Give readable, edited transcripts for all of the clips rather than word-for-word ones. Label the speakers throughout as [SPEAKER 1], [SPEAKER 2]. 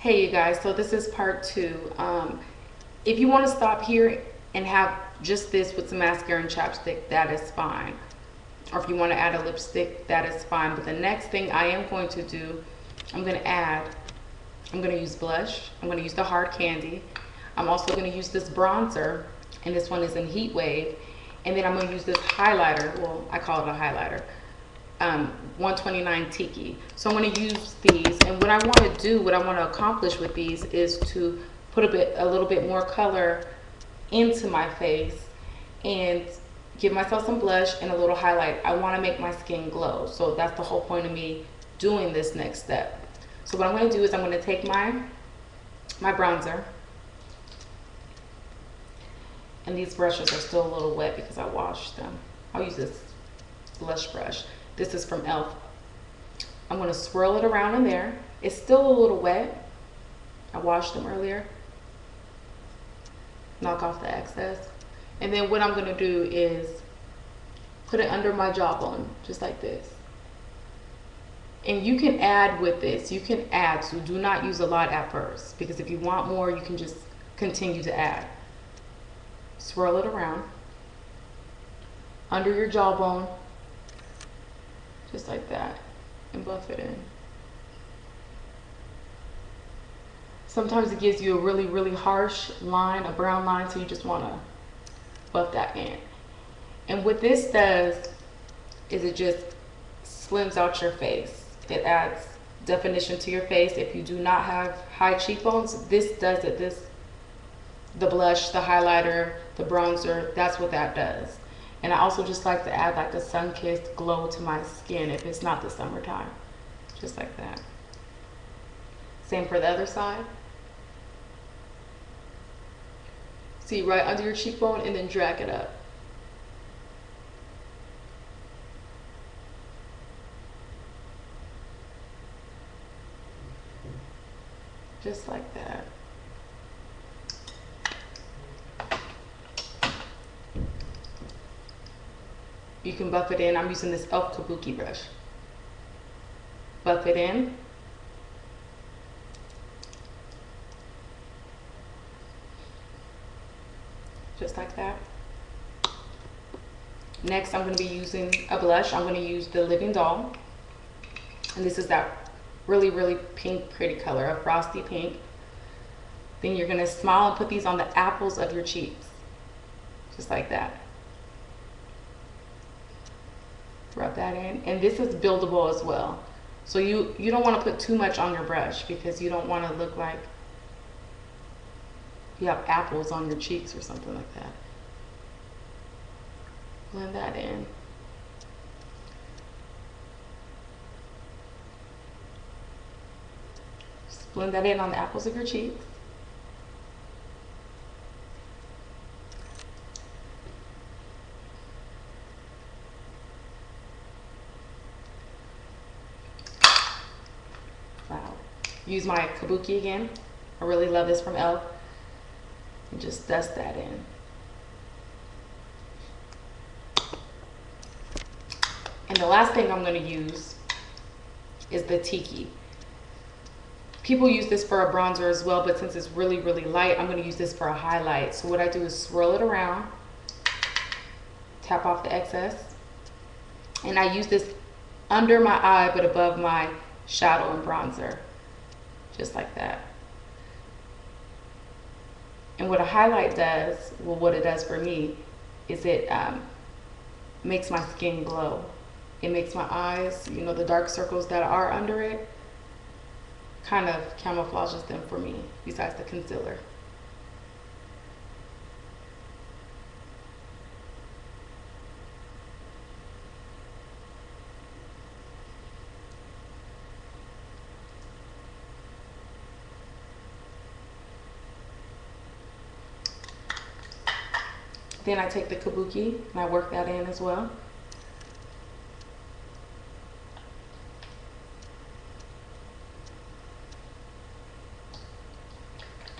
[SPEAKER 1] Hey you guys, so this is part two. If you want to stop here and have just this with some mascara and chapstick, that is fine. Or if you want to add a lipstick, that is fine. But the next thing I am going to do, I'm going to use blush. I'm going to use the Hard Candy. I'm also going to use this bronzer, and this one is in Heat Wave. And then I'm going to use this highlighter. Well, I call it a highlighter. 129 Tiki. So I'm going to use these, and what I want to do, what I want to accomplish with these is to put a little bit more color into my face and give myself some blush and a little highlight. I want to make my skin glow, so that's the whole point of me doing this next step. So what I'm going to do is I'm going to take my bronzer, and these brushes are still a little wet because I washed them. I'll use this blush brush. This is from e.l.f. I'm going to swirl it around in there. It's still a little wet. I washed them earlier. Knock off the excess. And then what I'm going to do is put it under my jawbone, just like this. And you can add with this. You can add, so do not use a lot at first, because if you want more, you can just continue to add. Swirl it around under your jawbone, just like that, and buff it in. Sometimes it gives you a really, really harsh line, a brown line, so you just want to buff that in. And what this does is it just slims out your face. It adds definition to your face. If you do not have high cheekbones, this does it. The blush, the highlighter, the bronzer, that's what that does. And I also just like to add like a sun-kissed glow to my skin if it's not the summertime. Just like that. Same for the other side. See, right under your cheekbone, and then drag it up. Just like that. You can buff it in. I'm using this e.l.f. Kabuki brush. Buff it in. Just like that. Next, I'm going to be using a blush. I'm going to use the Living Doll. And this is that really, really pink, pretty color, a frosty pink. Then you're going to smile and put these on the apples of your cheeks. Just like that. Rub that in, and this is buildable as well, so you don't want to put too much on your brush, because you don't want to look like you have apples on your cheeks or something like that. Blend that in. Just blend that in on the apples of your cheeks. Use my Kabuki again. I really love this from e.l.f. And just dust that in. And the last thing I'm going to use is the Tiki. People use this for a bronzer as well, but since it's really, really light, I'm going to use this for a highlight. So what I do is swirl it around, tap off the excess, and I use this under my eye but above my shadow and bronzer. Just like that. And what a highlight does, well, what it does for me, is it makes my skin glow. It makes my eyes, you know, the dark circles that are under it, kind of camouflages them for me, besides the concealer. Then I take the Kabuki and I work that in as well.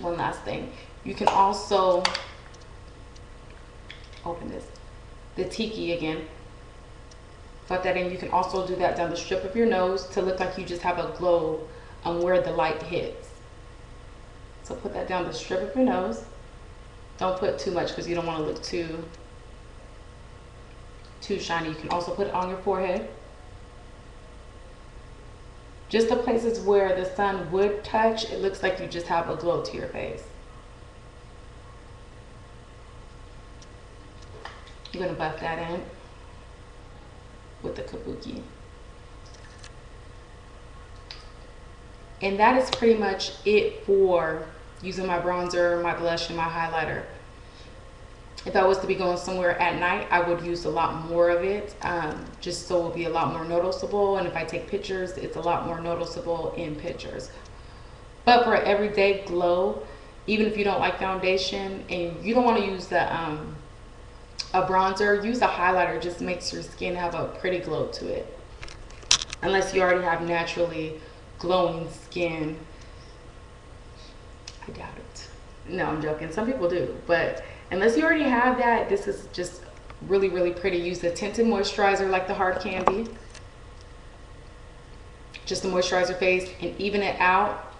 [SPEAKER 1] One last thing. You can also open this, the Tiki again. Put that in. You can also do that down the strip of your nose to look like you just have a glow on where the light hits. So put that down the strip of your nose. Don't put too much because you don't want to look too shiny. You can also put it on your forehead. Just the places where the sun would touch, it looks like you just have a glow to your face. I'm going to buff that in with the Kabuki. And that is pretty much it for using my bronzer, my blush, and my highlighter. If I was to be going somewhere at night, I would use a lot more of it, just so it would be a lot more noticeable. And if I take pictures, it's a lot more noticeable in pictures. But for everyday glow, even if you don't like foundation and you don't want to use a bronzer, use a highlighter. It just makes your skin have a pretty glow to it. Unless you already have naturally glowing skin. I doubt it. No, I'm joking. Some people do, but unless you already have that, this is just really, really pretty. Use the tinted moisturizer like the Hard Candy. Just to moisturize your face and even it out.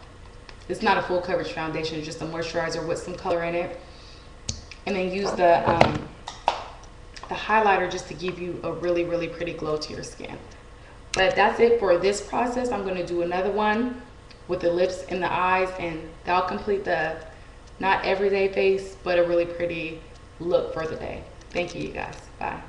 [SPEAKER 1] It's not a full coverage foundation, it's just a moisturizer with some color in it. And then use the highlighter just to give you a really, really pretty glow to your skin. But that's it for this process. I'm going to do another one with the lips and the eyes, and that'll complete the not everyday face, but a really pretty look for the day. Thank you, you guys. Bye.